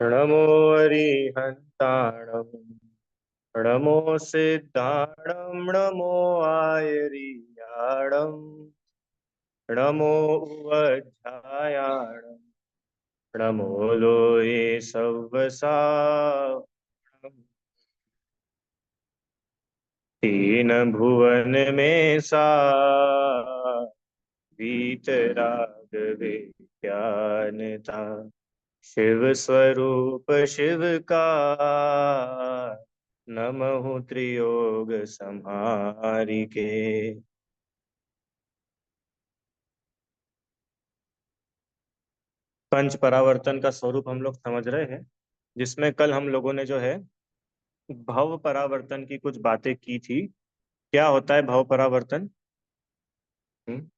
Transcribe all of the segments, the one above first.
नमो अरिहन्ताणं नमो सिद्धाणं नमो आयर्याणं नमो उवध्यायाणं नमो लोये सव्वसावणं तीन भुवन में सा वीतराग विज्ञानता शिव स्वरूप शिव का नमः त्रियोग संहारिके। पंच परावर्तन का स्वरूप हम लोग समझ रहे हैं, जिसमें कल हम लोगों ने जो है भव परावर्तन की कुछ बातें की थी। क्या होता है भव परावर्तन?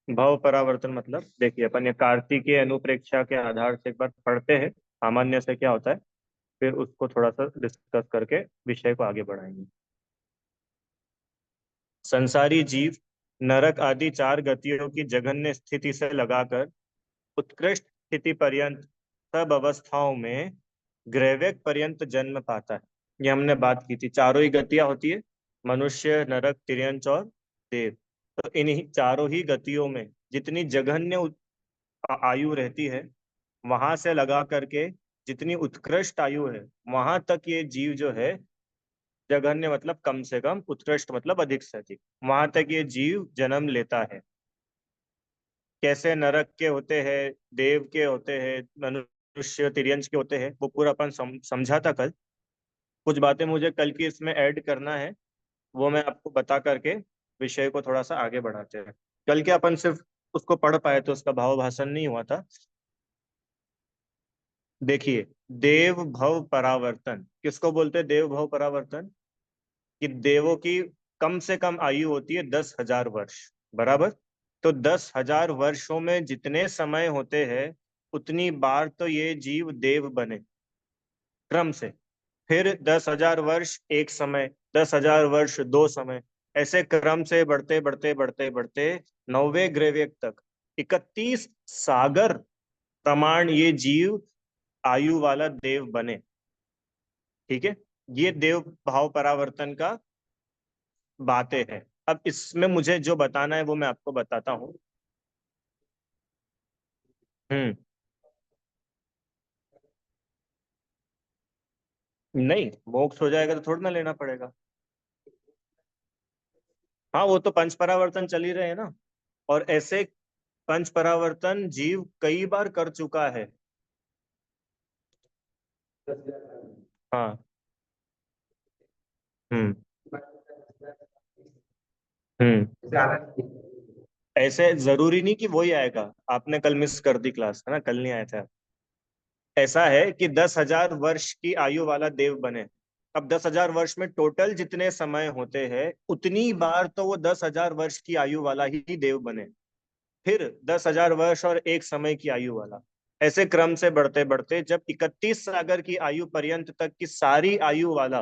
भव परावर्तन मतलब देखिए, अपन ये कार्तिकीय अनुप्रेक्षा के आधार से एक बार पढ़ते हैं सामान्य से क्या होता है, फिर उसको थोड़ा सा डिस्कस करके विषय को आगे बढ़ाएंगे। संसारी जीव नरक आदि चार गतियों की जघन्य स्थिति से लगाकर उत्कृष्ट स्थिति पर्यंत सब अवस्थाओं में ग्रैवेक पर्यंत जन्म पाता है। ये हमने बात की थी, चारों ही गतियां होती है, मनुष्य, नरक, तिर्यंच और देव। तो इन्हीं चारों ही गतियों में जितनी जघन्य आयु रहती है, वहां से लगा करके जितनी उत्कृष्ट आयु है, वहां तक ये जीव जो है, जघन्य मतलब कम से कम, उत्कृष्ट मतलब अधिक से अधिक, वहां तक ये जीव जन्म लेता है। कैसे नरक के होते हैं, देव के होते हैं, मनुष्य तिर्यंच के होते हैं, वो पूरा अपन समझा था कल। कुछ बातें मुझे कल की इसमें ऐड करना है, वो मैं आपको बता करके विषय को थोड़ा सा आगे बढ़ाते हैं। कल के अपन सिर्फ उसको पढ़ पाए, तो उसका भाव भाषण नहीं हुआ था। देखिए, देव भव परावर्तन किसको बोलते हैं? देव भव परावर्तन कि देवों की कम से कम आयु होती है 10,000 वर्ष, बराबर। तो 10,000 वर्षों में जितने समय होते हैं, उतनी बार तो ये जीव देव बने क्रम से। फिर 10,000 वर्ष एक समय, 10,000 वर्ष दो समय, ऐसे क्रम से बढ़ते बढ़ते बढ़ते बढ़ते नौवे ग्रेवेक तक 31 सागर प्रमाण ये जीव आयु वाला देव बने। ठीक है, ये देव भाव परावर्तन का बातें हैं। अब इसमें मुझे जो बताना है वो मैं आपको बताता हूँ। हम्म। नहीं, मोक्ष हो जाएगा तो थोड़ा ना लेना पड़ेगा। हाँ, वो तो पंच परावर्तन चल ही रहे हैं ना। और ऐसे पंच परावर्तन जीव कई बार कर चुका है। हाँ। हम्म। हम्म। ऐसे जरूरी नहीं कि वही आएगा, आपने कल मिस कर दी क्लास, है ना, कल नहीं आया था। ऐसा है कि 10,000 वर्ष की आयु वाला देव बने। अब 10,000 वर्ष में टोटल जितने समय होते हैं, उतनी बार तो वो 10,000 वर्ष की आयु वाला ही देव बने। फिर 10,000 वर्ष और एक समय की आयु वाला, ऐसे क्रम से बढ़ते बढ़ते जब 31 सागर की आयु पर्यंत तक की सारी आयु वाला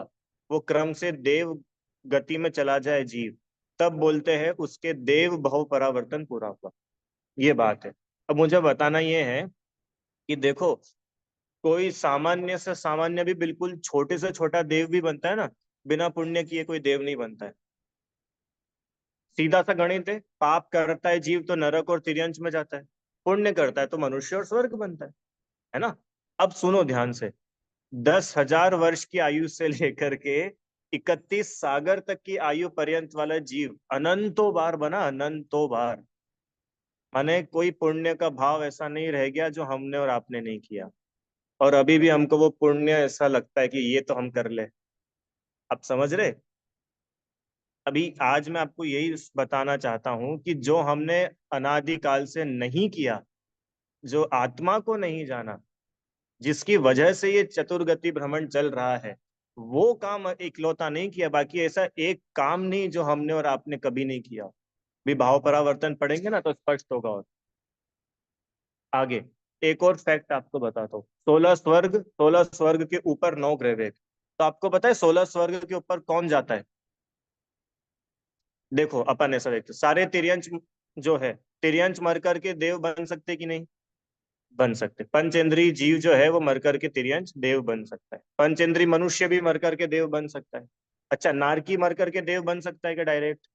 वो क्रम से देव गति में चला जाए जीव, तब बोलते हैं उसके देव भव परावर्तन पूरा हुआ। ये बात है। अब मुझे बताना ये है कि देखो, कोई सामान्य से सामान्य भी, बिल्कुल छोटे से छोटा देव भी बनता है ना, बिना पुण्य किए कोई देव नहीं बनता है। सीधा सा गणित है, पाप करता है जीव तो नरक और तिर्यंच में जाता है, पुण्य करता है तो मनुष्य और स्वर्ग बनता है ना। अब सुनो ध्यान से, 10,000 वर्ष की आयु से लेकर के 31 सागर तक की आयु पर्यंत वाला जीव अनंतों बार बना, अनंतों बार। माने कोई पुण्य का भाव ऐसा नहीं रह गया जो हमने और आपने नहीं किया, और अभी भी हमको वो पुण्य ऐसा लगता है कि ये तो हम कर ले। आप समझ रहे? अभी आज मैं आपको यही बताना चाहता हूं कि जो हमने अनादिकाल से नहीं किया, जो आत्मा को नहीं जाना, जिसकी वजह से ये चतुर्गति भ्रमण चल रहा है, वो काम इकलौता नहीं किया। बाकी ऐसा एक काम नहीं जो हमने और आपने कभी नहीं किया। भी भाव परावर्तन पढ़ेंगे ना तो स्पष्ट होगा। और आगे एक और फैक्ट आपको बताता हूँ। 16 स्वर्ग, 16 स्वर्ग के ऊपर 9 ग्रह। तो आपको पता है 16 स्वर्ग के ऊपर कौन जाता है? देखो, अपन ऐसा देखते सारे तिर्यंच जो है, तिर्यंच मर करके देव बन सकते कि नहीं? बन सकते। पंचेंद्रीय जीव जो है वो मर करके तिर्यंच देव बन सकता है। पंचेंद्रीय मनुष्य भी मर करके देव बन सकता है। अच्छा, नारकी मर करके देव बन सकता है क्या डायरेक्ट?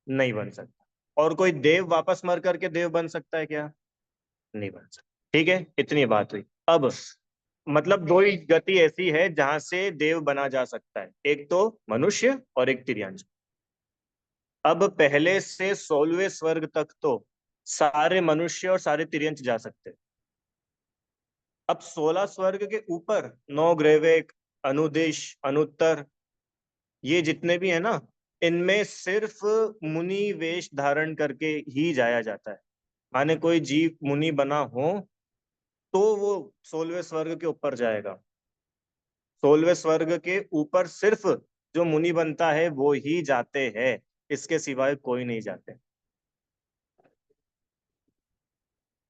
नहीं बन सकता। और कोई देव वापस मर करके देव बन सकता है क्या? नहीं बन सकता। ठीक है, इतनी बात हुई। अब मतलब दो ही गति ऐसी है जहां से देव बना जा सकता है, एक तो मनुष्य और एक तिर्यंच। अब पहले से 16वें स्वर्ग तक तो सारे मनुष्य और सारे तिर्यंच जा सकते हैं। अब 16 स्वर्ग के ऊपर नौ ग्रैविक, अनुदिश, अनुत्तर, ये जितने भी है ना, इनमें सिर्फ मुनि वेश धारण करके ही जाया जाता है। माने कोई जीव मुनि बना हो तो वो 16वें स्वर्ग के ऊपर जाएगा। 16वें स्वर्ग के ऊपर सिर्फ जो मुनि बनता है वो ही जाते हैं, इसके सिवाय कोई नहीं जाते।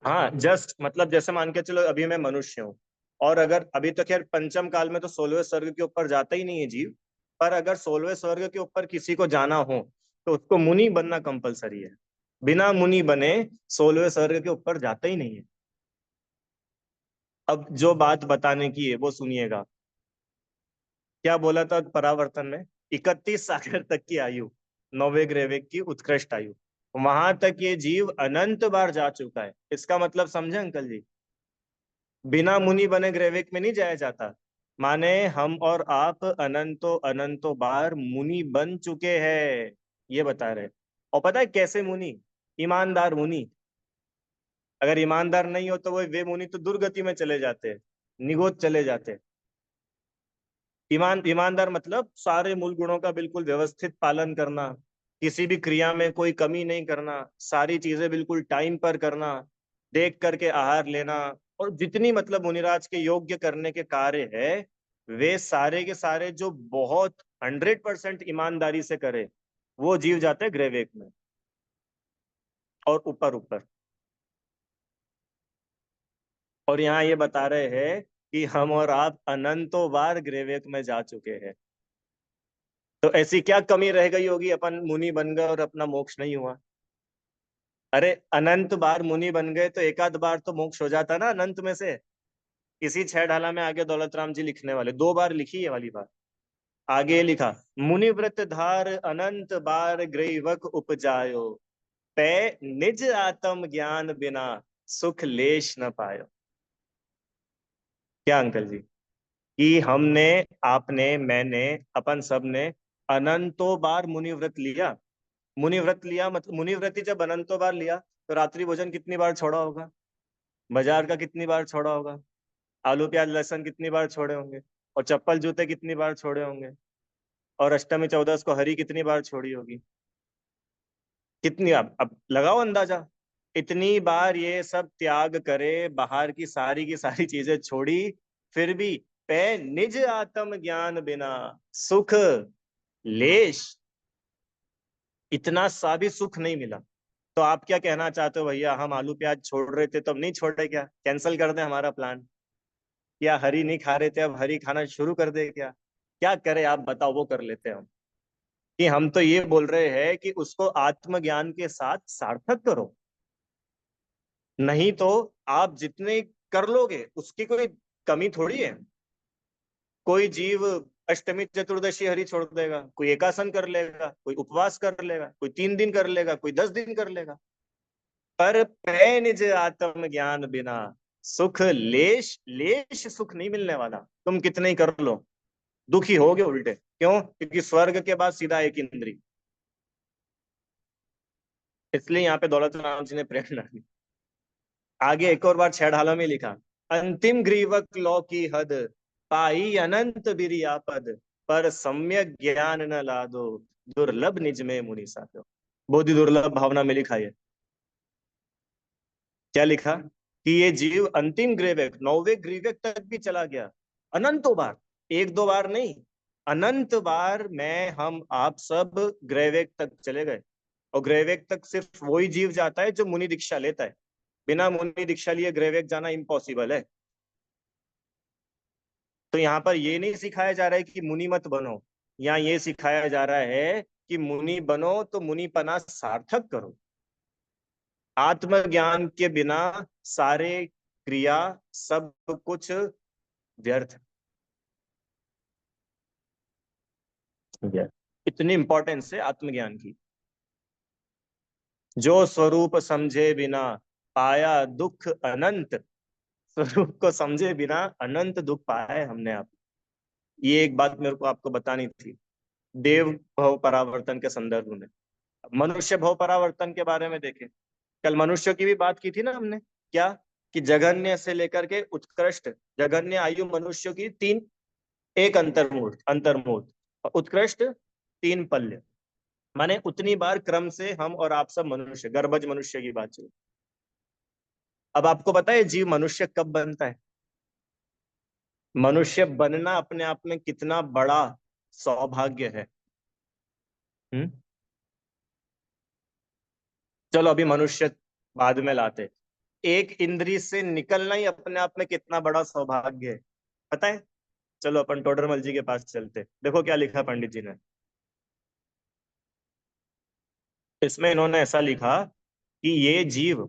हाँ, जस्ट मतलब जैसे मान के चलो अभी मैं मनुष्य हूँ, और अगर अभी तो खैर पंचम काल में तो 16वें स्वर्ग के ऊपर जाता ही नहीं है जीव, पर अगर 16वें स्वर्ग के ऊपर किसी को जाना हो तो उसको मुनि बनना कंपलसरी है। बिना मुनि बने 16वें स्वर्ग के ऊपर जाता ही नहीं है। अब जो बात बताने की है वो सुनिएगा। क्या बोला था परावर्तन में? 31 सागर तक की आयु, नौवे ग्रेविक की उत्कृष्ट आयु, वहां तक ये जीव अनंत बार जा चुका है। इसका मतलब समझे अंकल जी? बिना मुनि बने ग्रेविक में नहीं जाया जाता। माने हम और आप अनंतो अनंतो बार मुनि बन चुके हैं, ये बता रहे। और पता है कैसे मुनि? ईमानदार मुनि। अगर ईमानदार नहीं हो तो वो वे मुनि तो दुर्गति में चले जाते, निगोद चले जाते। ईमानदार मतलब सारे मूल गुणों का बिल्कुल व्यवस्थित पालन करना, किसी भी क्रिया में कोई कमी नहीं करना, सारी चीजें बिल्कुल टाइम पर करना, देख करके आहार लेना, और जितनी मतलब मुनिराज के योग्य करने के कार्य है वे सारे के सारे जो बहुत 100% ईमानदारी से करे, वो जीव जाते हैं ग्रेवेक में। और ऊपर ऊपर, और यहाँ ये बता रहे हैं कि हम और आप अनंतों बार ग्रेवेक में जा चुके हैं। तो ऐसी क्या कमी रह गई होगी अपन मुनि बन गए और अपना मोक्ष नहीं हुआ? अरे अनंत बार मुनि बन गए तो एक आध बार तो मोक्ष हो जाता ना अनंत में से। इसी छह ढाला में आगे दौलत राम जी लिखने वाले दो बार लिखी ये वाली बात। आगे लिखा, मुनि व्रत धार अनंत बार ग्रीवक उपजायो, पै निज आत्म ज्ञान बिना सुख लेश न पायो। क्या अंकल जी? कि हमने, आपने, मैंने, अपन सब ने अनंतों बार मुनि व्रत लिया। मुनि व्रत लिया मतलब मुनि व्रत ही जब अनंतों बार लिया तो रात्रि भोजन कितनी बार छोड़ा होगा? बाजार का कितनी बार छोड़ा होगा? आलू प्याज लहसुन कितनी बार छोड़े होंगे? और चप्पल जूते कितनी बार छोड़े होंगे? और अष्टमी चौदस को हरी कितनी बार छोड़ी होगी? कितनी? अब लगाओ अंदाजा। इतनी बार ये सब त्याग करे, बाहर की सारी चीजें छोड़ी, फिर भी पे निज आत्म ज्ञान बिना सुख लेश, इतना सा भी सुख नहीं मिला। तो आप क्या कहना चाहते हो भैया, हम आलू प्याज छोड़ रहे थे तो अब नहीं छोड़ रहे क्या? कैंसिल कर दें हमारा प्लान? या हरी नहीं खा रहे थे अब हरी खाना शुरू कर दे क्या? क्या करें आप बताओ, वो कर लेते हैं हम। कि हम तो ये बोल रहे हैं कि उसको आत्मज्ञान के साथ सार्थक करो, नहीं तो आप जितने कर लोगे उसकी कोई कमी थोड़ी है। कोई जीव अष्टमी चतुर्दशी हरि छोड़ देगा, कोई एकासन कर लेगा, कोई उपवास कर लेगा, कोई 3 दिन कर लेगा, कोई 10 दिन कर लेगा। पर पै निज आत्म ज्ञान बिना सुख लेश लेश सुख नहीं मिलने वाला। तुम कितने ही कर लो, दुखी होगे उल्टे। क्यों? क्योंकि स्वर्ग के बाद सीधा एक इंद्री। इसलिए यहाँ पे दौलत राम जी ने प्रेरणा दी। आगे एक और बार छह ढालों में लिखा, अंतिम ग्रीवक लौ की हद, पाई अनंत बिरियापद, पर सम्यक ज्ञान न लादो, दुर्लभ निज में मुनि साधो। बहुत ही दुर्लभ भावना में लिखा है। क्या लिखा? कि ये जीव अंतिम ग्रीवक, नौवे ग्रीवक तक भी चला गया, अनंतों बार, एक दो बार नहीं, अनंत बार मैं, हम आप सब ग्रेवेक तक चले गए। और ग्रेवेक तक सिर्फ वही जीव जाता है जो मुनि दीक्षा लेता है। बिना मुनि दीक्षा लिए ग्रेवेक जाना इम्पॉसिबल है। तो यहाँ पर ये नहीं सिखाया जा रहा है कि मुनि मत बनो, यहाँ ये सिखाया जा रहा है कि मुनि बनो तो मुनिपना सार्थक करो। आत्मज्ञान के बिना सारे क्रिया सब कुछ व्यर्थ। इतनी इंपॉर्टेंस है आत्मज्ञान की। जो स्वरूप समझे बिना पाया दुख अनंत, स्वरूप को समझे बिना अनंत दुख पाया है हमने। आप, ये एक बात मेरे को आपको बतानी थी देव भव परावर्तन के संदर्भ में। मनुष्य भव परावर्तन के बारे में देखें, कल मनुष्य की भी बात की थी ना हमने, क्या कि जघन्य से लेकर के उत्कृष्ट, जघन्य आयु मनुष्य की तीन, एक अंतर्मूर्त, अंतर्मूर्त और उत्कृष्ट तीन पल्य, माने उतनी बार क्रम से हम और आप सब मनुष्य, गर्भज मनुष्य की बात चल। अब आपको पता है जीव मनुष्य कब बनता है? मनुष्य बनना अपने आप में कितना बड़ा सौभाग्य है। हम्म। चलो अभी मनुष्य बाद में लाते, एक इंद्री से निकलना ही अपने आप में कितना बड़ा सौभाग्य है, पता है? चलो अपन टोडरमल जी के पास चलते, देखो क्या लिखा पंडित जी ने। इसमें इन्होंने ऐसा लिखा कि ये जीव,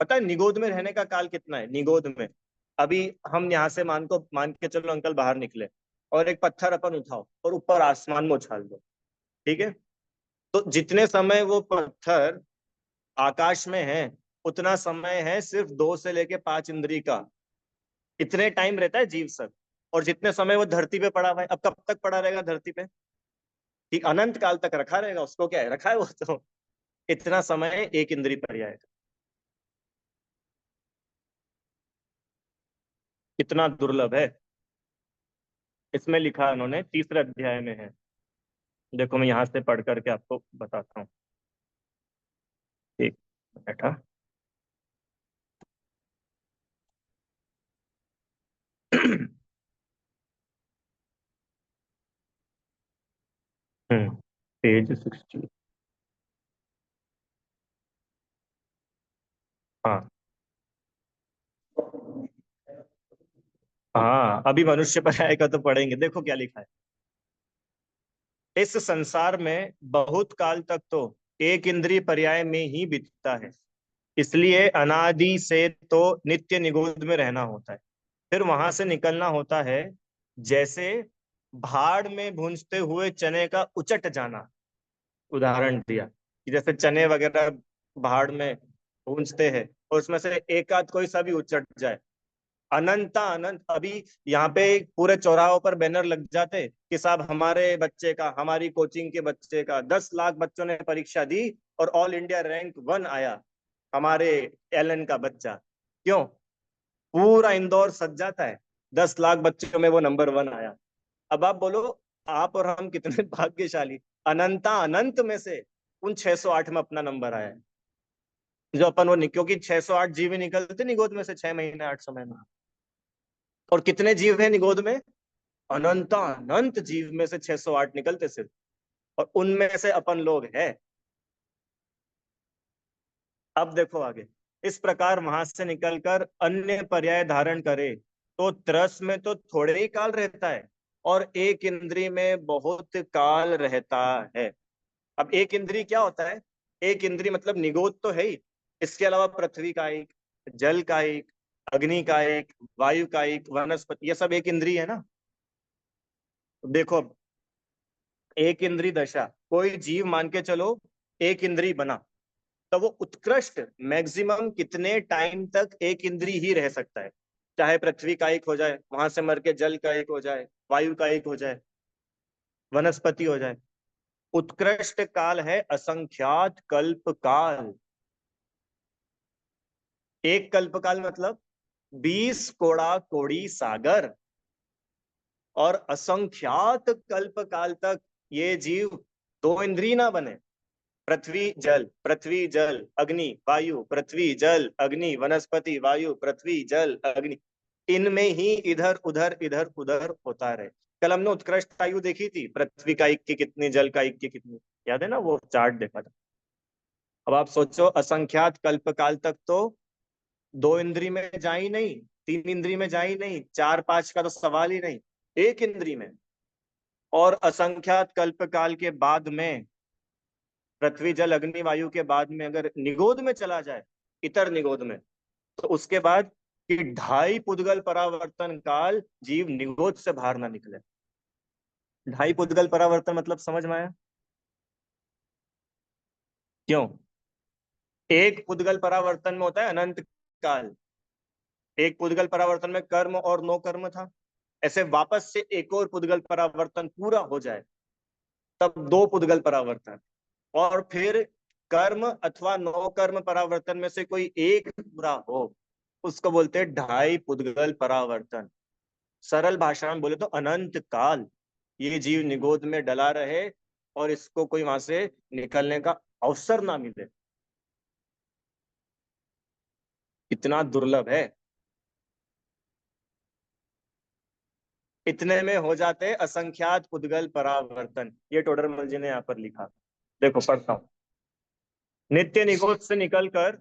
पता है निगोद में रहने का काल कितना है? निगोद में, अभी हम यहाँ से मान के चलो अंकल बाहर निकले और एक पत्थर अपन उठाओ और ऊपर आसमान में उछाल दो, ठीक है? तो जितने समय वो पत्थर आकाश में है, उतना समय है सिर्फ 2 से लेके 5 इंद्री का। इतने टाइम रहता है जीव सब। और जितने समय वो धरती पे पड़ा हुआ है, अब कब तक पड़ा रहेगा धरती पे? ठीक अनंत काल तक रखा रहेगा, उसको क्या है, रखा है वो तो। इतना समय एक इंद्री पर्याय का। कितना दुर्लभ है। इसमें लिखा उन्होंने, तीसरे अध्याय में है। देखो मैं यहां से पढ़ करके आपको बताता हूँ। एक मिनट, हाँ। पेज 60। हाँ हाँ, अभी मनुष्य पर आएगा तो पढ़ेंगे, देखो क्या लिखा है। इस संसार में बहुत काल तक तो एक इंद्रिय पर्याय में ही बीतता है, इसलिए अनादि से तो नित्य निगोद में रहना होता है। फिर वहां से निकलना होता है, जैसे भाड़ में भूंजते हुए चने का उचट जाना। उदाहरण दिया कि जैसे चने वगैरह भाड़ में भूंजते हैं और उसमें से एक आध कोई सा भी उचट जाए, अनंता अनंत। अभी यहाँ पे पूरे चौराहों पर बैनर लग जाते कि साहब हमारे बच्चे का, हमारी कोचिंग के बच्चे का 10 लाख बच्चों ने परीक्षा दी और ऑल इंडिया रैंक 1 आया, हमारे एलन का बच्चा। क्यों? पूरा इंदौर सज जाता है, 10 लाख बच्चों में वो नंबर 1 आया। अब आप बोलो, आप और हम कितने भाग्यशाली, अनंता अनंत में से उन 608 में अपना नंबर आया है। जो अपन वो क्योंकि 608 जीव ही निकलते निगोद में से 6 महीने 8 समय में। और कितने जीव है निगोद में? अनंता अनंत जीव में से 608 निकलते सिर्फ, और उनमें से अपन लोग हैं। अब देखो आगे, इस प्रकार वहां से निकलकर अन्य पर्याय धारण करे तो त्रस में तो थोड़े ही काल रहता है और एक इंद्री में बहुत काल रहता है। अब एक इंद्री क्या होता है? एक इंद्री मतलब निगोद तो है ही, इसके अलावा पृथ्वी का एक, जल का एक, अग्नि का एक, वायु का एक, वनस्पति, ये सब एक इंद्री है ना। तो देखो अब, एक इंद्री दशा कोई जीव मान के चलो एक इंद्री बना, तो वो उत्कृष्ट मैक्सिमम कितने टाइम तक एक इंद्री ही रह सकता है? चाहे पृथ्वी का एक हो जाए, वहां से मर के जल का एक हो जाए, वायु का एक हो जाए, वनस्पति हो जाए। उत्कृष्ट काल है असंख्यात कल्प काल। एक कल्प काल मतलब 20 कोड़ा कोड़ी सागर। और असंख्यात कल्प काल तक ये जीव दो इंद्री ना बने। पृथ्वी जल अग्नि वायु, पृथ्वी जल अग्नि वनस्पति वायु, पृथ्वी जल अग्नि, इनमें ही इधर उधर होता रहे। कल हमने उत्कृष्ट आयु देखी थी, पृथ्वी का एक की कितनी, जल का एक की कितनी, याद है ना, वो चार्ट देखा था। अब आप सोचो असंख्यात कल्प काल तक तो दो इंद्री में जा ही नहीं, तीन इंद्री में जा ही नहीं, चार पांच का तो सवाल ही नहीं, एक इंद्री में। और असंख्यात कल्प काल के बाद में, पृथ्वी जल अग्नि वायु के बाद में अगर निगोद में चला जाए, इतर निगोद में, तो उसके बाद कि 2.5 पुद्गल परावर्तन काल जीव निगोद से बाहर ना निकले। 2.5 पुद्गल परावर्तन मतलब समझ में आया? क्यों? एक पुद्गल परावर्तन में होता है अनंत काल। एक पुद्गल परावर्तन में कर्म और नो कर्म था। ऐसे वापस से एक और पुद्गल परावर्तन पूरा हो जाए तब 2 पुद्गल परावर्तन, और फिर कर्म अथवा नो कर्म परावर्तन में से कोई एक पूरा हो, उसको बोलते हैं 2.5 पुद्गल परावर्तन। सरल भाषा में बोले तो अनंत काल ये जीव निगोद में डला रहे और इसको कोई वहां से निकलने का अवसर ना मिले। इतना दुर्लभ है। इतने में हो जाते हैं असंख्यात पुद्गल परावर्तन। ये टोडरमल जी ने यहाँ पर लिखा। देखो पढ़ता हूं। नित्य निगोद से निकलकर,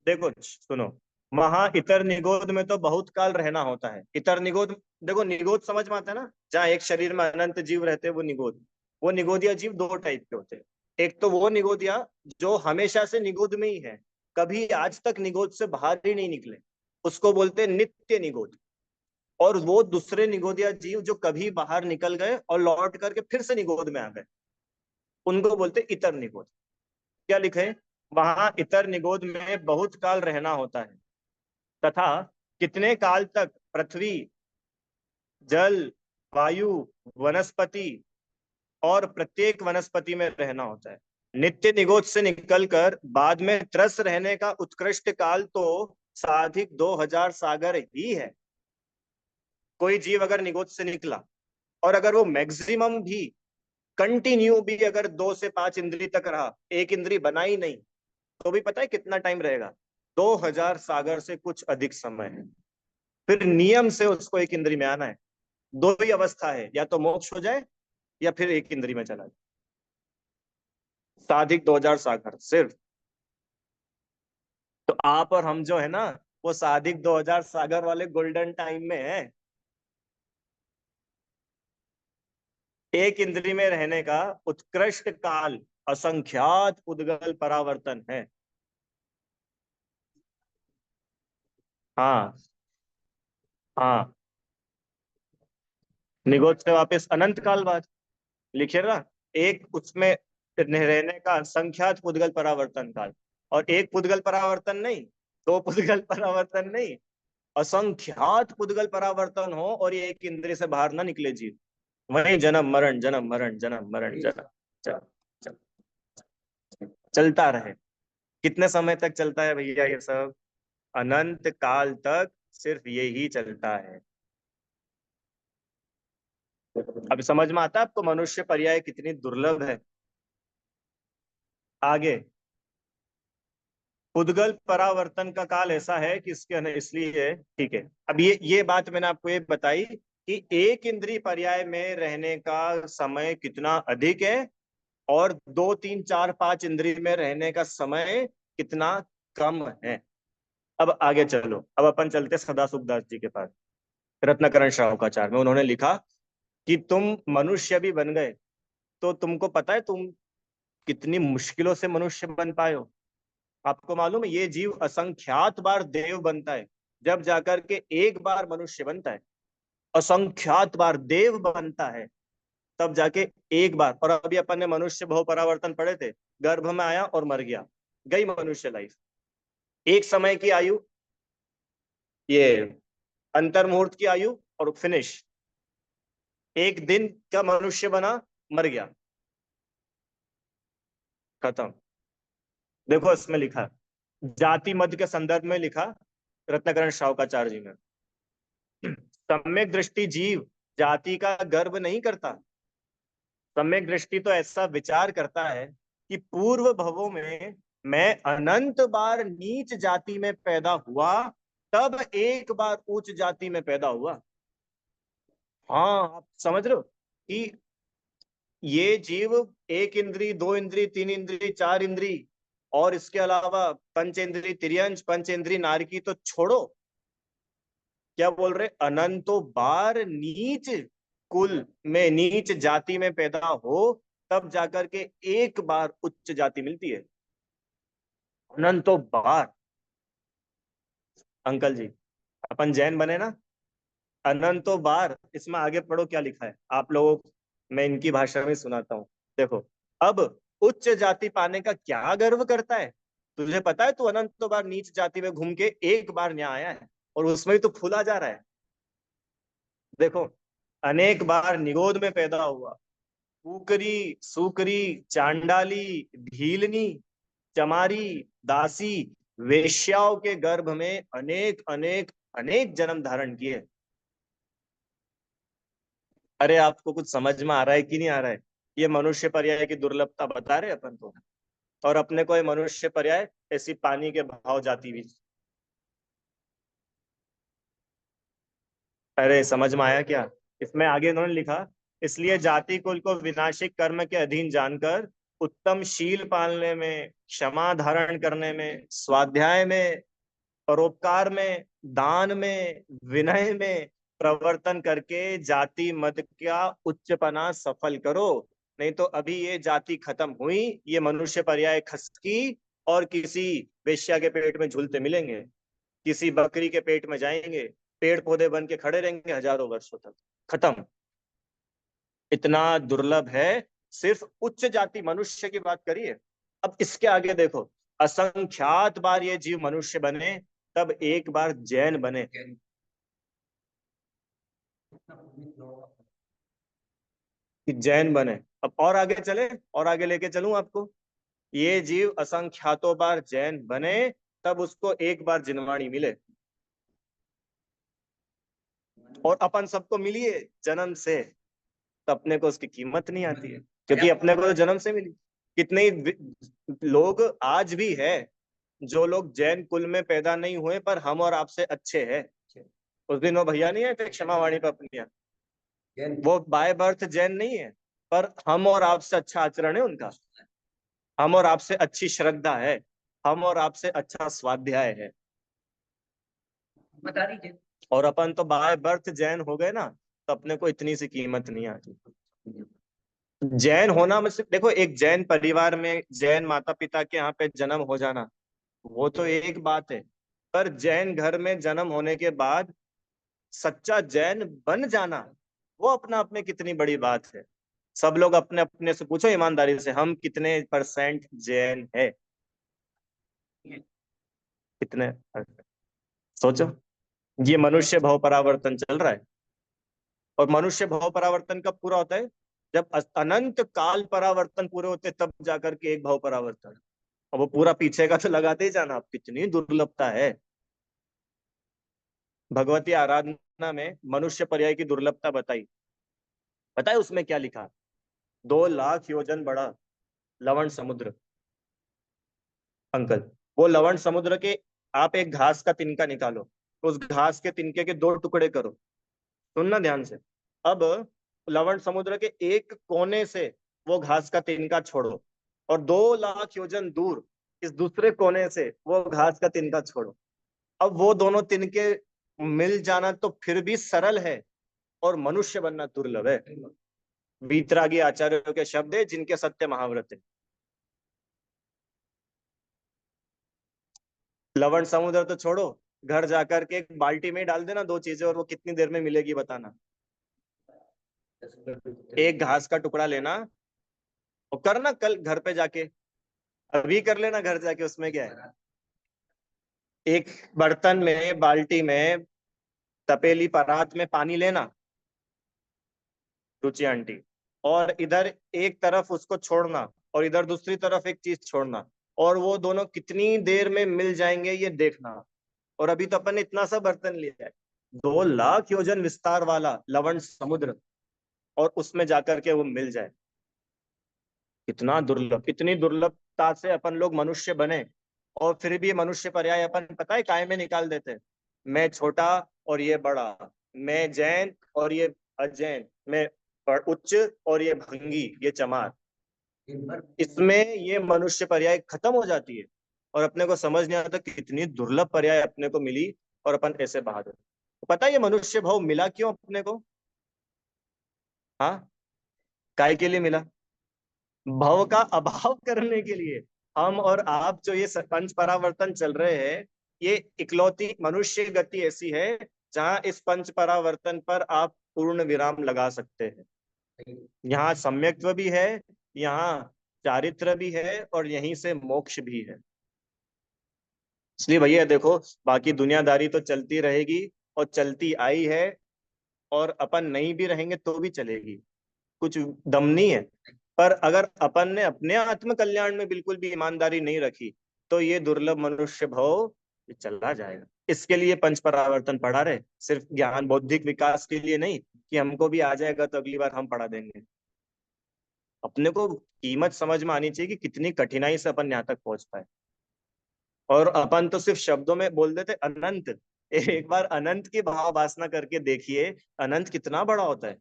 देखो सुनो, वहां इतर निगोद में तो बहुत काल रहना होता है। इतर निगोद, देखो निगोद समझ में आता है ना, जहाँ एक शरीर में अनंत जीव रहते हैं वो निगोद। वो निगोदिया जीव 2 टाइप के होते हैं। एक तो वो निगोदिया जो हमेशा से निगोद में ही है, कभी आज तक निगोद से बाहर ही नहीं निकले, उसको बोलते हैं नित्य निगोद। और वो दूसरे निगोदिया जीव जो कभी बाहर निकल गए और लौट करके फिर से निगोद में आ गए, उनको बोलते हैं इतर निगोद। क्या लिखे? वहां इतर निगोद में बहुत काल रहना होता है तथा कितने काल तक पृथ्वी, जल, वायु, वनस्पति और प्रत्येक वनस्पति में रहना होता है। नित्य निगोद से निकलकर बाद में त्रस रहने का उत्कृष्ट काल तो साधिक 2000 सागर ही है। कोई जीव अगर निगोद से निकला और अगर वो मैक्सिमम भी कंटिन्यू भी अगर 2 से 5 इंद्री तक रहा, एक इंद्री बना ही नहीं, तो भी पता है कितना टाइम रहेगा? 2000 सागर से कुछ अधिक समय है। फिर नियम से उसको एक इंद्री में आना है। 2 ही अवस्था है, या तो मोक्ष हो जाए या फिर एक इंद्री में चला जाए। साधिक 2000 सागर सिर्फ। तो आप और हम जो है ना, वो साधिक 2000 सागर वाले गोल्डन टाइम में है। एक इंद्री में रहने का उत्कृष्ट काल असंख्यात उद्गल परावर्तन है। हाँ। हाँ, निगोद से वापस अनंत काल बाद लिखे ना। एक उसमें रहने का संख्यात पुद्गल परावर्तन काल, और एक पुद्गल परावर्तन नहीं, 2 पुद्गल परावर्तन नहीं, असंख्यात पुद्गल परावर्तन हो और ये एक इंद्रिय से बाहर ना निकले जीव। वही जन्म मरण जन्म मरण जन्म मरण जन्म चल, चल, चलता रहे। कितने समय तक चलता है भैया ये सब? अनंत काल तक सिर्फ यही चलता है। अब समझ में आता है आपको मनुष्य पर्याय कितनी दुर्लभ है? आगे, पुद्गल परावर्तन का काल ऐसा है कि इसलिए ठीक है। अब ये बात मैंने आपको ये बताई कि एक इंद्रिय पर्याय में रहने का समय कितना अधिक है और 2 3 4 5 इंद्रिय में रहने का समय कितना कम है। अब आगे चलो, अब अपन चलते सदा सुखदास जी के पास, रत्नाकरण शाहुकाचार्य में। उन्होंने लिखा कि तुम मनुष्य भी बन गए तो तुमको पता है तुम कितनी मुश्किलों से मनुष्य बन पाए हो? आपको मालूम है ये जीव असंख्यात बार देव बनता है, जब जाकर के एक बार मनुष्य बनता है। असंख्यात बार देव बनता है, तब जाके एक बार। और अभी अपन ने मनुष्य बहु परावर्तन पढ़े थे। गर्भ में आया और मर गया, गई मनुष्य लाइफ। एक समय की आयु, ये अंतर मुहूर्त की आयु, और फिनिश। एक दिन का मनुष्य बना, मर गया, खत्म। देखो इसमें लिखा, जाति मध्य के संदर्भ में लिखा रत्नाकरण शाहुकाचार्य जी ने। सम्यक दृष्टि जीव जाति का गर्व नहीं करता। सम्यक दृष्टि तो ऐसा विचार करता है कि पूर्व भवों में मैं अनंत बार नीच जाति में पैदा हुआ, तब एक बार उच्च जाति में पैदा हुआ। हाँ, आप समझ रहे हो कि ये जीव एक इंद्री, 2 इंद्री, 3 इंद्री, 4 इंद्री, और इसके अलावा पंचेंद्री तिर्यंश, पंचेंद्री नारकी तो छोड़ो, क्या बोल रहे, अनंतों बार नीच कुल में, नीच जाति में पैदा हो, तब जाकर के एक बार उच्च जाति मिलती है। अनंतों बार। अंकल जी, अपन जैन बने ना, अनंतो बार। इसमें आगे पढ़ो क्या लिखा है आप लोगों को, मैं इनकी भाषा में सुनाता हूँ। देखो, अब उच्च जाति पाने का क्या गर्व करता है? तुझे पता है तू अनंतो बार नीच जाति में घूम के एक बार यहाँ आया है, और उसमें भी तो फूला जा रहा है। देखो, अनेक बार निगोद में पैदा हुआ, कुकरी सुकरी चांडाली ढीलनी चमारी दासी वेश्याओं के गर्भ में अनेक अनेक अनेक जन्म धारण किए। अरे आपको कुछ समझ में आ रहा है कि नहीं आ रहा है? ये मनुष्य पर्याय की दुर्लभता बता रहे अपन को। और अपने को ये मनुष्य पर्याय ऐसी पानी के भाव जाती भी। अरे समझ में आया क्या? इसमें आगे इन्होंने लिखा, इसलिए जाति कुल को विनाशिक कर्म के अधीन जानकर उत्तम शील पालने में, क्षमा धारण करने में, स्वाध्याय में, परोपकार में, दान में, विनय में प्रवर्तन करके जाति मत का उच्चपना सफल करो। नहीं तो अभी ये जाति खत्म हुई, ये मनुष्य पर्याय खसकी और किसी वेश्या के पेट में झूलते मिलेंगे, किसी बकरी के पेट में जाएंगे, पेड़ पौधे बन के खड़े रहेंगे हजारों वर्षों तक। खत्म। इतना दुर्लभ है। सिर्फ उच्च जाति मनुष्य की बात करिए। अब इसके आगे देखो, असंख्यात बार ये जीव मनुष्य बने, तब एक बार जैन बने। कि जैन बने। अब और आगे चले, और आगे लेके चलूं आपको। ये जीव असंख्यातों बार जैन बने, तब उसको एक बार जिनवाणी मिले। और अपन सबको मिली है जन्म से, तो अपने को उसकी कीमत नहीं आती है, क्योंकि अपने को तो जन्म से मिली। कितने ही लोग आज भी है, जो लोग जैन कुल में पैदा नहीं हुए पर हम और आपसे अच्छे हैं। उस दिन वो भैया नहीं आए थे क्षमा वाणी पर अपनी, वो बाय बर्थ जैन नहीं है, पर हम और आपसे अच्छा आचरण है उनका, हम और आपसे अच्छी श्रद्धा है, हम और आपसे अच्छा स्वाध्याय है। बता दीजिए। और अपन तो बाय बर्थ जैन हो गए ना, तो अपने को इतनी सी कीमत नहीं आती। जैन होना मतलब देखो, एक जैन परिवार में जैन माता पिता के यहाँ पे जन्म हो जाना, वो तो एक बात है। पर जैन घर में जन्म होने के बाद सच्चा जैन बन जाना, वो अपना आप में कितनी बड़ी बात है। सब लोग अपने अपने से पूछो ईमानदारी से, हम कितने परसेंट जैन है? कितने? सोचो। ये मनुष्य भाव परावर्तन चल रहा है। और मनुष्य भाव परावर्तन कब पूरा होता है? जब अनंत काल परावर्तन पूरे होते तब जाकर के एक भाव परावर्तन। और वो पूरा पीछे का तो लगाते ही जाना, आप कितनी दुर्लभता है। भगवती आराधना में मनुष्य पर्याय की दुर्लभता बताई। पता है उसमें क्या लिखा? 2 लाख योजन बड़ा लवण समुद्र। अंकल, वो लवण समुद्र के, आप एक घास का तिनका निकालो, उस घास के तिनके के 2 टुकड़े करो। सुनना ध्यान से। अब लवण समुद्र के एक कोने से वो घास का तिनका छोड़ो, और 2 लाख योजन दूर इस दूसरे कोने से वो घास का तिनका छोड़ो। अब वो दोनों तिनके मिल जाना तो फिर भी सरल है, और मनुष्य बनना दुर्लभ है। वीतरागी आचार्यों के शब्द है, जिनके सत्य महाव्रत है। लवण समुद्र तो छोड़ो, घर जाकर के एक बाल्टी में डाल देना 2 चीजें, और वो कितनी देर में मिलेगी बताना। एक घास का टुकड़ा लेना, और करना कल घर पे जाके, अभी कर लेना घर जाके, उसमें क्या है। एक बर्तन में, बाल्टी में, तपेली परात में पानी लेना, रुचि आंटी, और इधर एक तरफ उसको छोड़ना, और इधर दूसरी तरफ एक चीज छोड़ना, और वो दोनों कितनी देर में मिल जाएंगे ये देखना। और अभी तो अपन ने इतना सा बर्तन लिया है, 2 लाख योजन विस्तार वाला लवण समुद्र, और उसमें जाकर के वो मिल जाए। कितना दुर्लभ, इतनी दुर्लभता से अपन लोग मनुष्य बने, और फिर भी मनुष्य पर्याय अपन पता है काय में निकाल देते हैं। मैं छोटा और ये बड़ा, मैं जैन और ये अजैन, मैं उच्च और ये भंगी, ये चमार। इसमें ये मनुष्य पर्याय खत्म हो जाती है, और अपने को समझ नहीं आता कितनी दुर्लभ पर्याय अपने को मिली, और अपन ऐसे बहादुर। तो पता है ये मनुष्य भाव मिला क्यों अपने को? हाँ, काय के लिए मिला? भव का अभाव करने के लिए। हम और आप जो ये पंच परावर्तन चल रहे हैं, ये इकलौती मनुष्य गति ऐसी है जहां इस पंच परावर्तन पर आप पूर्ण विराम लगा सकते हैं। यहाँ सम्यक्त्व भी है, यहाँ चारित्र भी है, और यहीं से मोक्ष भी है। इसलिए भैया देखो, बाकी दुनियादारी तो चलती रहेगी और चलती आई है, और अपन नहीं भी रहेंगे तो भी चलेगी, कुछ दम नहीं है। पर अगर अपन ने अपने आत्म कल्याण में बिल्कुल भी ईमानदारी नहीं रखी, तो ये दुर्लभ मनुष्य भव ये चला जाएगा। इसके लिए पंच परावर्तन पढ़ा रहे, सिर्फ ज्ञान बौद्धिक विकास के लिए नहीं कि हमको भी आ जाएगा तो अगली बार हम पढ़ा देंगे। अपने को कीमत समझ में आनी चाहिए कि कितनी कठिनाई से अपन यहाँ तक पहुंच पाए। और अपन तो सिर्फ शब्दों में बोल देते अनंत। एक बार अनंत की भाव वासना करके देखिए, अनंत कितना बड़ा होता है।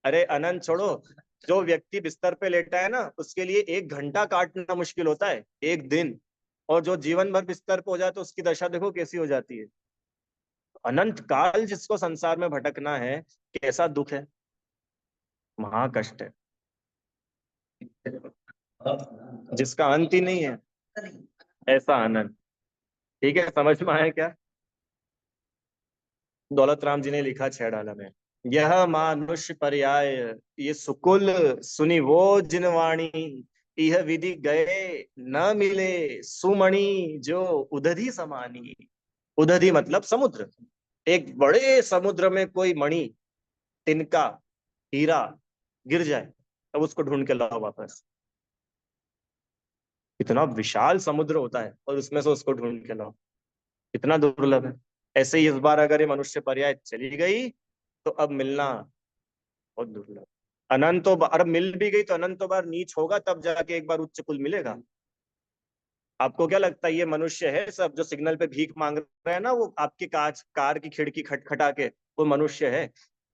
अरे अनंत छोड़ो, जो व्यक्ति बिस्तर पे लेटा है ना, उसके लिए 1 घंटा काटना मुश्किल होता है, एक दिन। और जो जीवन भर बिस्तर पे हो जाए तो उसकी दशा देखो कैसी हो जाती है। अनंत काल जिसको संसार में भटकना है, कैसा दुख है, महाकष्ट है, जिसका अंत ही नहीं है, ऐसा आनंद। ठीक है, समझ में आया क्या? दौलत राम जी ने लिखा 6 डाला में, यह मानुष पर्याय ये सुकुल सुनी वो जिनवाणी, यह विधि गए न मिले सुमणि जो उदधि समानी। उदधि मतलब समुद्र। एक बड़े समुद्र में कोई मणि, तिनका, हीरा गिर जाए, तब उसको ढूंढ के लाओ वापस। इतना विशाल समुद्र होता है और उसमें से उसको ढूंढ के लाओ, इतना दुर्लभ है। ऐसे ही इस बार अगर ये मनुष्य पर्याय चली गई, तो अब मिलना बहुत दुर्लभ। अनंतो बार, अब मिल भी गई तो अनंतो बार नीच होगा, तब जाके एक बार उच्च कुल मिलेगा। आपको क्या लगता है ये मनुष्य है सब जो सिग्नल पे भीख मांग रहे हैं ना, वो आपकी कांच कार की खिड़की खटखटा के, वो मनुष्य है?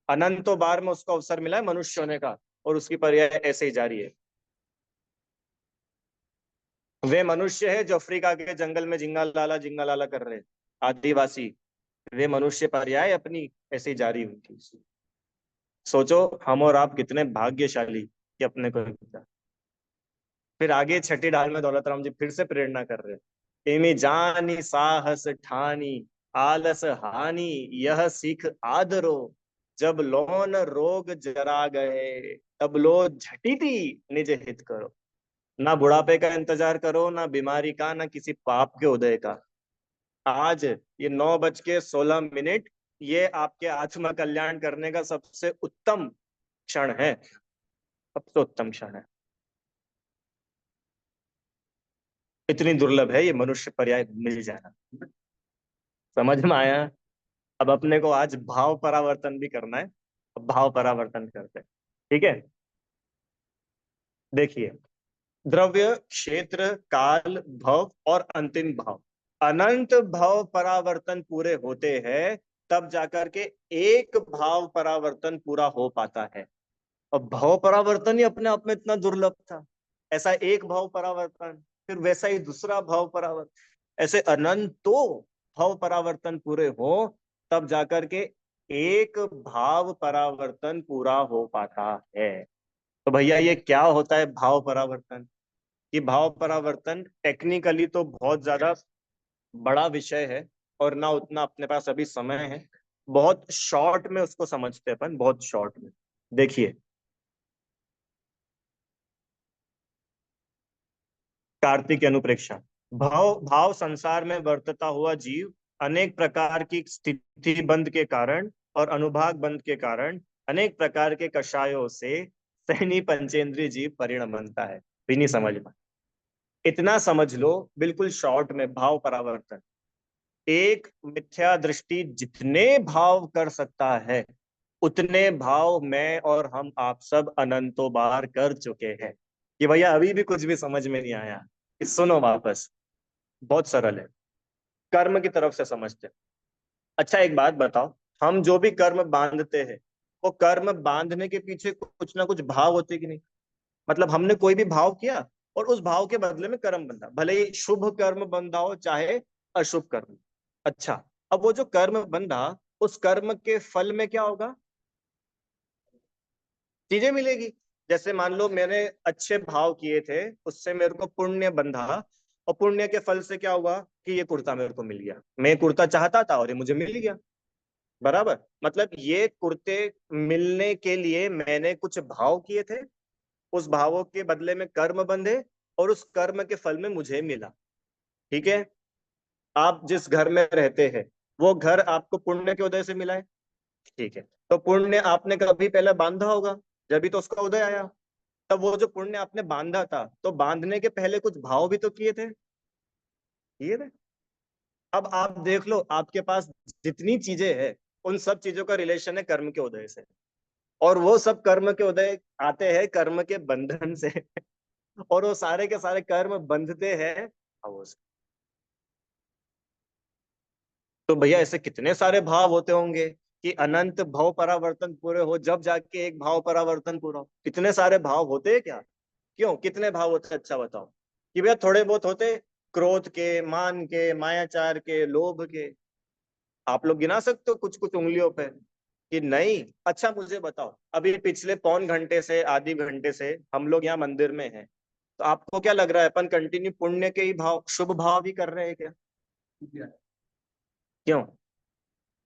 अनंतो बार में उसको अवसर मिला है मनुष्य होने का, और उसकी पर्याय ऐसे ही जारी है। वे मनुष्य है जो अफ्रीका के जंगल में जिंगा लाला कर रहे हैं, आदिवासी। वे मनुष्य पर्याय अपनी ऐसे ही जारी हुई थी। सोचो हम और आप कितने भाग्यशाली कि अपने को मिला। फिर आगे 6 डाल में दौलत राम जी फिर से प्रेरणा कर रहे हैं, इमी जानी साहस ठानी आलस हानि, यह सीख आदरो, जब लोन रोग जरा गए, तब लो झटिति निज हित करो। ना बुढ़ापे का इंतजार करो, ना बीमारी का, ना किसी पाप के उदय का। आज ये 9:16, ये आपके आत्म कल्याण करने का सबसे उत्तम क्षण है, सबसे उत्तम क्षण है। इतनी दुर्लभ है ये मनुष्य पर्याय मिल जाना। समझ में आया? अब अपने को आज भाव परावर्तन भी करना है। अब भाव परावर्तन करते हैं। ठीक है, देखिए, द्रव्य, क्षेत्र, काल, भव और अंतिम भाव, अनंत भाव परावर्तन पूरे होते हैं, तब जाकर के एक भाव परावर्तन पूरा हो पाता है। और भाव परावर्तन ही अपने आप में इतना दुर्लभ था। ऐसा एक भाव परावर्तन, फिर वैसा ही दूसरा भाव परावर्तन, ऐसे अनंतों भाव परावर्तन पूरे हो, तब जाकर के एक भाव परावर्तन पूरा हो पाता है। तो भैया ये क्या होता है भाव परावर्तन? कि भाव परावर्तन टेक्निकली तो बहुत ज्यादा बड़ा विषय है, और ना उतना अपने पास अभी समय है। बहुत शॉर्ट में उसको समझते हैं अपन, बहुत शॉर्ट में। देखिए, कार्तिक अनुप्रेक्षा, भाव भाव संसार में बरतता हुआ जीव अनेक प्रकार की स्थिति बंध के कारण और अनुभाग बंध के कारण अनेक प्रकार के कषायों से सहनी पंचेंद्रिय जीव परिण बनता है। भी नहीं समझ में? इतना समझ लो बिल्कुल शॉर्ट में, भाव परावर्तन एक मिथ्या दृष्टि जितने भाव कर सकता है, उतने भाव मैं और हम आप सब अनंतों बार कर चुके हैं। कि भैया अभी भी कुछ भी समझ में नहीं आया, कि सुनो वापस, बहुत सरल है। कर्म की तरफ से समझते हैं। अच्छा एक बात बताओ, हम जो भी कर्म बांधते हैं, वो कर्म बांधने के पीछे कुछ ना कुछ भाव होते कि नहीं? मतलब हमने कोई भी भाव किया और उस भाव के बदले में कर्म बंधा, भले ही शुभ कर्म बंधा हो चाहे अशुभ कर्म। अच्छा, अब वो जो कर्म बंधा, उस कर्म के फल में क्या होगा? चीजें मिलेगी। जैसे मान लो मैंने अच्छे भाव किए थे, उससे मेरे को पुण्य बंधा, और पुण्य के फल से क्या हुआ कि ये कुर्ता मेरे को मिल गया, मैं कुर्ता चाहता था और ये मुझे मिल गया। बराबर, मतलब ये कुर्ते मिलने के लिए मैंने कुछ भाव किए थे, उस भावों के बदले में कर्म बंधे, और उस कर्म के फल में मुझे मिला। ठीक है। आप जिस घर में रहते हैं, वो घर आपको पुण्य के उदय से मिला है। ठीक है, तो पुण्य आपने कभी पहले बांधा होगा, जब भी तो उसका उदय आया। तब वो जो पुण्य आपने बांधा था, तो बांधने के पहले कुछ भाव भी तो किए थे, किए थे। अब आप देख लो, आपके पास जितनी चीजें हैं, उन सब चीजों का रिलेशन है कर्म के उदय से, और वो सब कर्म के उदय आते हैं कर्म के बंधन से। और वो सारे के सारे कर्म बंधते हैं भावों से। तो भैया ऐसे कितने सारे भाव होते होंगे कि अनंत भाव परावर्तन पूरे हो, जब जाके एक भाव परावर्तन पूरा हो। कितने सारे भाव होते हैं क्या? क्यों, कितने भाव होते हैं? अच्छा बताओ। कि भैया थोड़े बहुत होते, क्रोध के, मान के, मायाचार के, लोभ के। आप लोग गिना सकते हो कुछ कुछ उंगलियों पे कि नहीं? अच्छा मुझे बताओ, अभी पिछले पौन घंटे से, आधी घंटे से हम लोग यहाँ मंदिर में हैं, तो आपको क्या लग रहा है अपन कंटिन्यू पुण्य के ही भाव, शुभ भाव ही कर रहे हैं क्या? क्यों?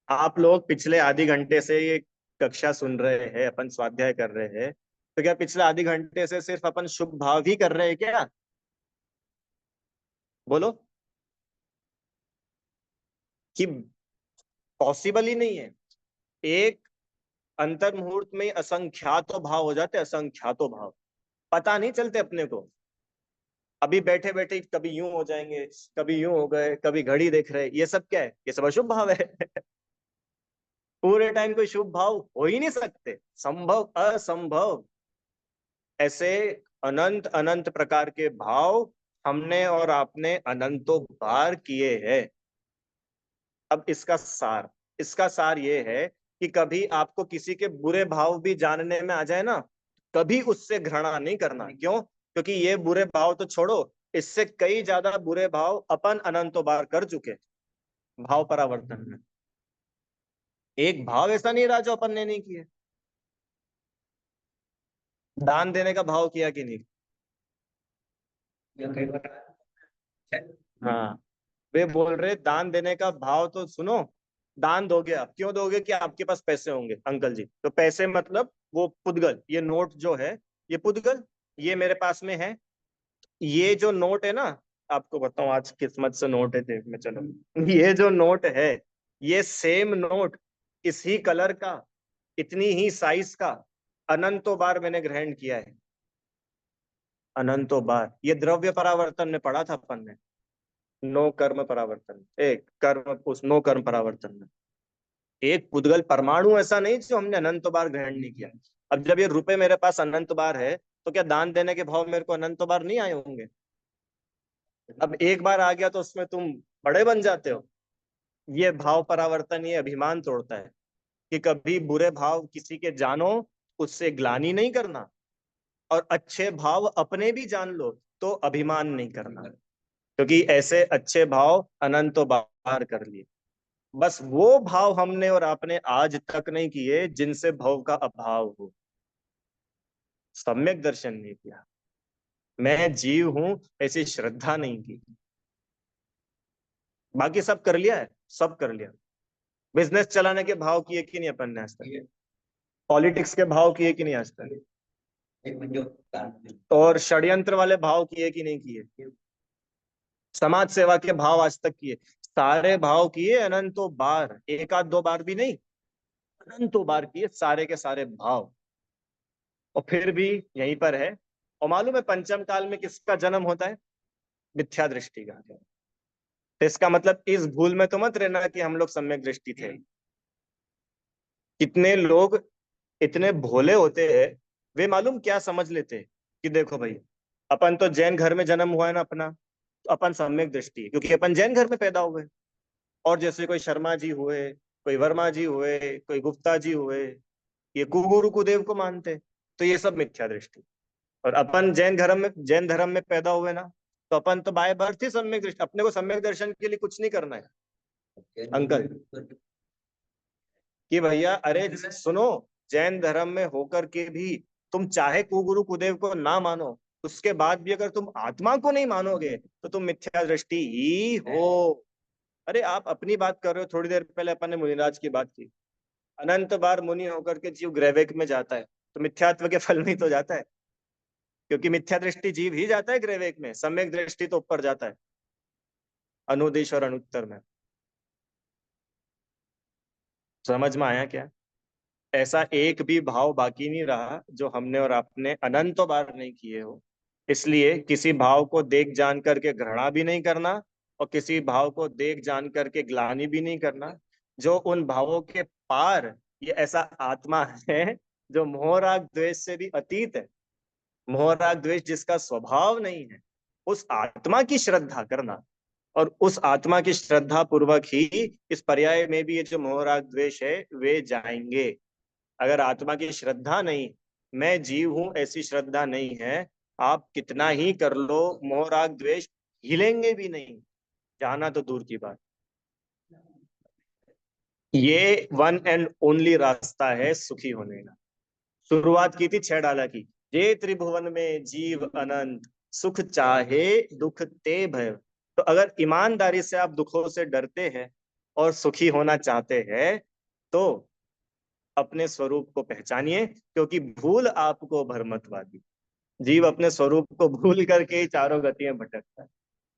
आप लोग पिछले आधी घंटे से ये कक्षा सुन रहे हैं, अपन स्वाध्याय कर रहे हैं, तो क्या पिछले आधी घंटे से सिर्फ अपन शुभ भाव ही कर रहे हैं क्या? बोलो। कि पॉसिबल ही नहीं है। एक अंतर मुहूर्त में असंख्यातों भाव हो जाते, असंख्यातों भाव, पता नहीं चलते अपने को। अभी बैठे बैठे कभी यूं हो जाएंगे, कभी यूं हो गए, कभी घड़ी देख रहे, ये सब क्या है? ये सब अशुभ भाव है। पूरे टाइम कोई शुभ भाव हो ही नहीं सकते, संभव असंभव। ऐसे अनंत अनंत प्रकार के भाव हमने और आपने अनंतों बार किए हैं। अब इसका सार ये है कि कभी आपको किसी के बुरे भाव भी जानने में आ जाए ना, कभी उससे घृणा नहीं करना। क्यों? क्योंकि ये बुरे भाव तो छोड़ो, इससे कई ज्यादा बुरे भाव अपन अनंतों बार कर चुके भाव परावर्तन में। एक भाव ऐसा नहीं रहा जो अपन ने नहीं किए। दान देने का भाव किया कि नहीं? हाँ, वे बोल रहे दान देने का भाव तो सुनो। दान दोगे आप, क्यों दोगे? कि आपके पास पैसे होंगे अंकल जी, तो पैसे मतलब वो पुद्गल, ये नोट जो है, ये पुद्गल, ये मेरे पास में है। ये जो नोट है ना, आपको बताऊं आज किस्मत से नोट है जेब में, चलो। ये जो नोट है, ये सेम नोट, इसी कलर का, इतनी ही साइज का, अनंतों बार मैंने ग्रहण किया है। अनंतों बार। ये द्रव्य परावर्तन में पढ़ा था अपन ने। नो कर्म परावर्तन, एक कर्म उस नो कर्म परावर्तन में। एक पुद्गल परमाणु ऐसा नहीं जो हमने अनंत बार ग्रहण नहीं किया। अब जब ये रुपए मेरे पास अनंत बार है, तो क्या दान देने के भाव मेरे को अनंत बार नहीं आए होंगे? अब एक बार आ गया तो उसमें तुम बड़े बन जाते हो। ये भाव परावर्तन, ये अभिमान तोड़ता है कि कभी बुरे भाव किसी के जानो, उससे ग्लानि नहीं करना, और अच्छे भाव अपने भी जान लो तो अभिमान नहीं करना, क्योंकि ऐसे अच्छे भाव अनंतो बार कर लिए। बस वो भाव हमने और आपने आज तक नहीं किए जिनसे भव का अभाव हो। सम्यक दर्शन नहीं किया, मैं जीव हूं ऐसी श्रद्धा नहीं की। बाकी सब कर लिया है, सब कर लिया। बिजनेस चलाने के भाव किए कि नहीं अपन ने आज तक? पॉलिटिक्स के भाव किए कि नहीं आज तक? और षड्यंत्र वाले भाव किए कि नहीं किए? समाज सेवा के भाव आज तक किए? सारे भाव किए अनंतों बार, एक आध दो बार भी नहीं, अनंतों बार किए सारे के सारे भाव। और फिर भी यहीं पर है। और मालूम है पंचम काल में किसका जन्म होता है? मिथ्या दृष्टि का। तो इसका मतलब इस भूल में तो मत रहना कि हम लोग सम्यक दृष्टि थे। कितने लोग इतने भोले होते हैं, वे मालूम क्या समझ लेते हैं कि देखो भाई, अपन तो जैन घर में जन्म हुआ है ना अपना, तो अपन सम्यक दृष्टि है, क्योंकि अपन जैन घर में पैदा हुए। और जैसे कोई शर्मा जी हुए, कोई वर्मा जी हुए, कोई गुप्ता जी हुए, ये कुगुरु कुदेव को मानते, तो ये सब मिथ्या दृष्टि। और अपन जैन धर्म में पैदा हुए ना, तो अपन तो बाय बर्थ ही सम्यक दृष्टि, अपने को सम्यक दर्शन के लिए कुछ नहीं करना है अंकल। कि भैया अरे सुनो, जैन धर्म में होकर के भी तुम चाहे कुगुरु कुदेव को ना मानो, उसके बाद भी अगर तुम आत्मा को नहीं मानोगे तो तुम मिथ्या दृष्टि ही हो। अरे आप अपनी बात कर रहे हो, थोड़ी देर पहले अपन ने मुनिराज की बात की। अनंत बार मुनि होकर के जीव ग्रैविक में जाता है, तो मिथ्यात्व के फल में ही तो जाता है, क्योंकि मिथ्या दृष्टि जीव ही जाता है ग्रैविक में, सम्यक दृष्टि तो ऊपर जाता है अनुदेश और अनुत्तर में। समझ में आया क्या? ऐसा एक भी भाव बाकी नहीं रहा जो हमने और आपने अनंत बार नहीं किए हो। इसलिए किसी भाव को देख जान करके घृणा भी नहीं करना, और किसी भाव को देख जान करके ग्लानि भी नहीं करना। जो उन भावों के पार, ये ऐसा आत्मा है जो मोह राग द्वेष से भी अतीत है। मोह राग द्वेष जिसका स्वभाव नहीं है, उस आत्मा की श्रद्धा करना, और उस आत्मा की श्रद्धा पूर्वक ही इस पर्याय में भी ये जो मोह राग द्वेष है वे जाएंगे। अगर आत्मा की श्रद्धा नहीं, मैं जीव हूं ऐसी श्रद्धा नहीं है, आप कितना ही कर लो, मोह राग द्वेष हिलेंगे भी नहीं, जाना तो दूर की बात। ये वन एंड ओनली रास्ता है सुखी होने का। शुरुआत की थी 6 डाला की, ये त्रिभुवन में जीव अनंत, सुख चाहे दुख ते भय। तो अगर ईमानदारी से आप दुखों से डरते हैं और सुखी होना चाहते हैं, तो अपने स्वरूप को पहचानिए, क्योंकि भूल आपको भ्रमतवादी। जीव अपने स्वरूप को भूल करके ही चारों गतियां भटकता है।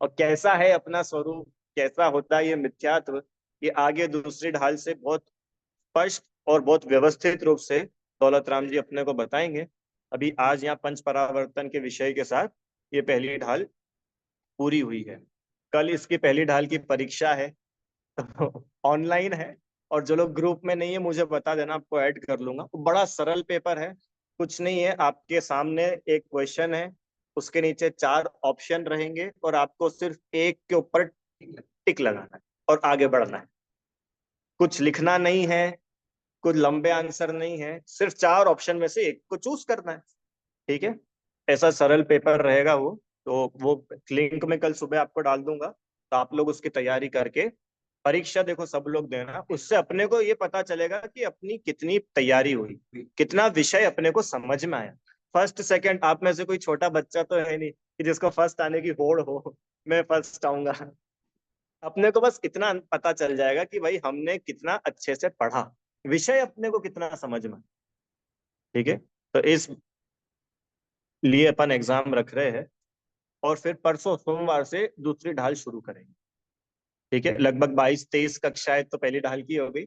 और कैसा है अपना स्वरूप, कैसा होता है ये मिथ्यात्व, ये आगे दूसरी ढाल से बहुत स्पष्ट और बहुत व्यवस्थित रूप से दौलत राम जी अपने को बताएंगे। अभी आज यहाँ पंच परावर्तन के विषय के साथ ये पहली ढाल पूरी हुई है। कल इसकी पहली ढाल की परीक्षा है, ऑनलाइन है। और जो लोग ग्रुप में नहीं है मुझे बता देना, आपको ऐड कर लूंगा। बड़ा सरल पेपर है, कुछ नहीं है। आपके सामने एक क्वेश्चन है, उसके नीचे 4 ऑप्शन रहेंगे, और आपको सिर्फ एक के ऊपर टिक लगाना है और आगे बढ़ना है। कुछ लिखना नहीं है, कुछ लंबे आंसर नहीं है, सिर्फ 4 ऑप्शन में से एक को चूज करना है। ठीक है, ऐसा सरल पेपर रहेगा वो। तो वो लिंक में कल सुबह आपको डाल दूंगा, तो आप लोग उसकी तैयारी करके परीक्षा देखो सब लोग देना। उससे अपने को ये पता चलेगा कि अपनी कितनी तैयारी हुई, कितना विषय अपने को समझ में आया। फर्स्ट सेकंड आप में से कोई छोटा बच्चा तो है नहीं कि जिसको फर्स्ट आने की होड़ हो, मैं फर्स्ट आऊंगा। अपने को बस इतना पता चल जाएगा कि भाई हमने कितना अच्छे से पढ़ा, विषय अपने को कितना समझ में। ठीक है, तो इस लिए अपन एग्जाम रख रहे हैं, और फिर परसों सोमवार से दूसरी ढाल शुरू करेंगे। ठीक है, लगभग 22-23 कक्षाएं तो पहली ढाल की हो गई,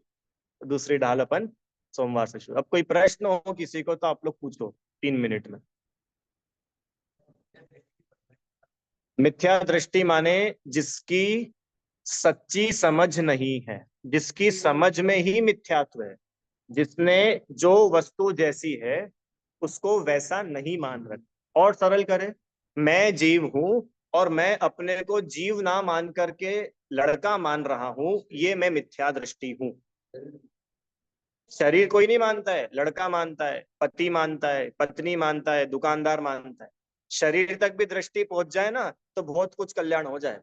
दूसरी ढाल अपन सोमवार से शुरू। अब कोई प्रश्न हो किसी को तो आप लोग पूछो 3 मिनट में। मिथ्या दृष्टि माने जिसकी सच्ची समझ नहीं है, जिसकी समझ में ही मिथ्यात्व है, जिसने जो वस्तु जैसी है उसको वैसा नहीं मान रखा। और सरल करें, मैं जीव हूं और मैं अपने को जीव ना मान करके लड़का मान रहा हूं, ये मैं मिथ्या दृष्टि हूं। शरीर कोई नहीं मानता है, लड़का मानता है, पति मानता है, पत्नी मानता है, दुकानदार मानता है। शरीर तक भी दृष्टि पहुंच जाए ना तो बहुत कुछ कल्याण हो जाए।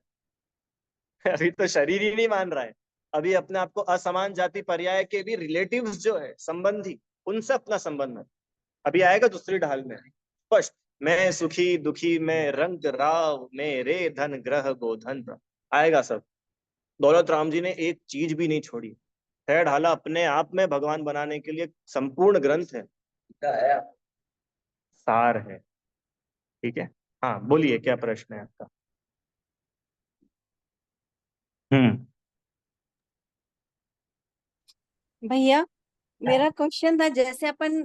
अभी तो शरीर ही नहीं मान रहा है। अभी अपने आप को असमान जाति पर्याय के भी रिलेटिव्स जो है, संबंधी, उनसे अपना संबंध है। अभी आएगा दूसरी ढाल में स्पष्ट, मैं सुखी दुखी मैं रंग राव मेरे धन ग्रह गोधन आएगा सब। दौलत राम जी ने एक चीज भी नहीं छोड़ी। है ढाला अपने आप में भगवान बनाने के लिए संपूर्ण ग्रंथ है, सार है। ठीक है, हाँ बोलिए क्या प्रश्न है आपका। हम्म। भैया, मेरा क्वेश्चन था, जैसे अपन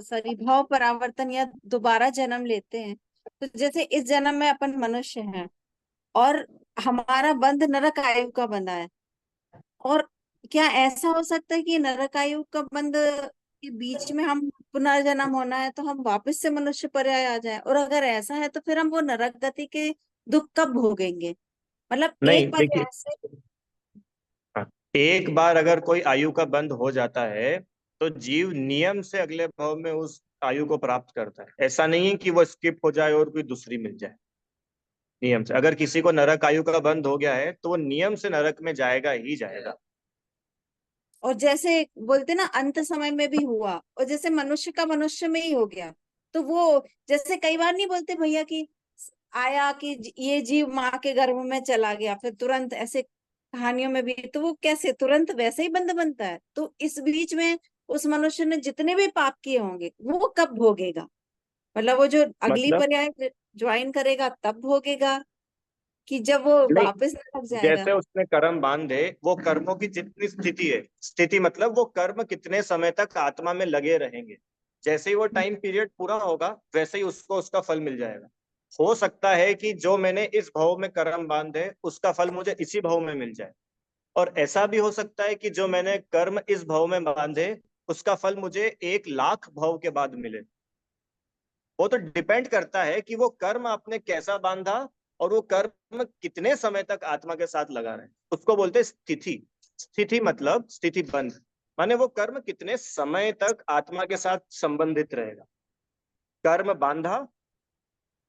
सॉरी भाव परावर्तन या दोबारा जन्म लेते हैं, तो जैसे इस जन्म में अपन मनुष्य हैं और हमारा बंध नरक आयु का बंधा है, और क्या ऐसा हो सकता है कि नरक आयु का बंध के बीच में हम पुनर्जन्म होना है तो हम वापस से मनुष्य पर्याय आ जाए, और अगर ऐसा है तो फिर हम वो नरक गति के दुख कब भोगेंगे? मतलब एक नहीं बार देखिए, ऐसे। हाँ, एक बार अगर कोई आयु का बंध हो जाता है तो जीव नियम से अगले भाव में उस आयु को प्राप्त करता है। ऐसा नहीं है कि वो स्किप हो जाए और कोई दूसरी मिल जाए। नियम से अगर किसी को नरक आयु का बंध हो गया है तो वो नियम से नरक में जाएगा ही जाएगा। और जैसे बोलते ना अंत समय में भी हुआ, और जैसे मनुष्य का मनुष्य में ही हो गया। तो वो जैसे कई बार नहीं बोलते भैया कि आया कि ये जीव माँ के गर्भ में चला गया, फिर तुरंत ऐसे कहानियों में भी तो वो कैसे तुरंत वैसे ही बंद बनता है। तो इस बीच में उस मनुष्य ने जितने भी पाप किए होंगे वो कब भोगेगा? मतलब वो जो अगली मतलब पर्याय ज्वाइन करेगा तब भोगेगा, कि जब वो नहीं, वापस लग जाएगा? जैसे उसने कर्म बांधे, वो कर्मों की जितनी स्थिति है, स्थिति मतलब वो कर्म कितने समय तक आत्मा में लगे रहेंगे, जैसे ही वो टाइम पीरियड पूरा होगा वैसे ही उसको उसका फल मिल जाएगा। हो सकता है कि जो मैंने इस भाव में कर्म बांधे उसका फल मुझे इसी भाव में मिल जाए, और ऐसा भी हो सकता है कि जो मैंने कर्म इस भाव में बांधे उसका फल मुझे 1 लाख भाव के बाद मिले। वो तो डिपेंड करता है कि वो कर्म आपने कैसा बांधा और वो कर्म कितने समय तक आत्मा के साथ लगा रहे, उसको बोलते हैं स्थिति। स्थिति मतलब स्थिति बंध, माने वो कर्म कितने समय तक आत्मा के साथ संबंधित रहेगा। कर्म बांधा,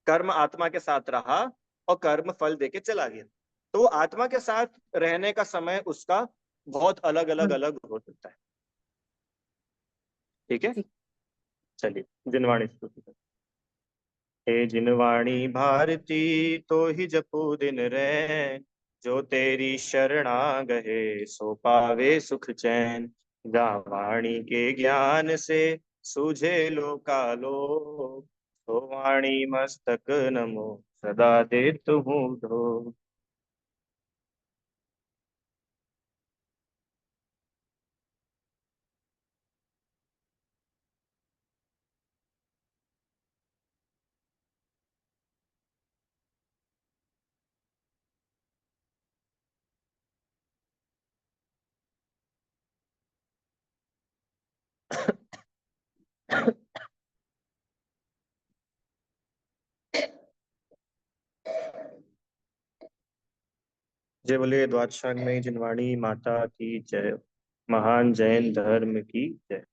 कर्म आत्मा के साथ रहा, और कर्म फल देके चला गया, तो वो आत्मा के साथ रहने का समय उसका बहुत अलग अलग अलग हो सकता है। ठीक है, चलिए जिनवाणी स्तुति। हे जिनवाणी भारती, तो ही जपू दिन रैन, जो तेरी शरणा गए सो पावे सुख चैन। गा वाणी के ज्ञान से सूझे लोकालो, सो वाणी मस्तक नमो सदा देत हूँ धो। जय बोले द्वादशायन में जिनवाणी माता की जय, महान जैन धर्म की जय।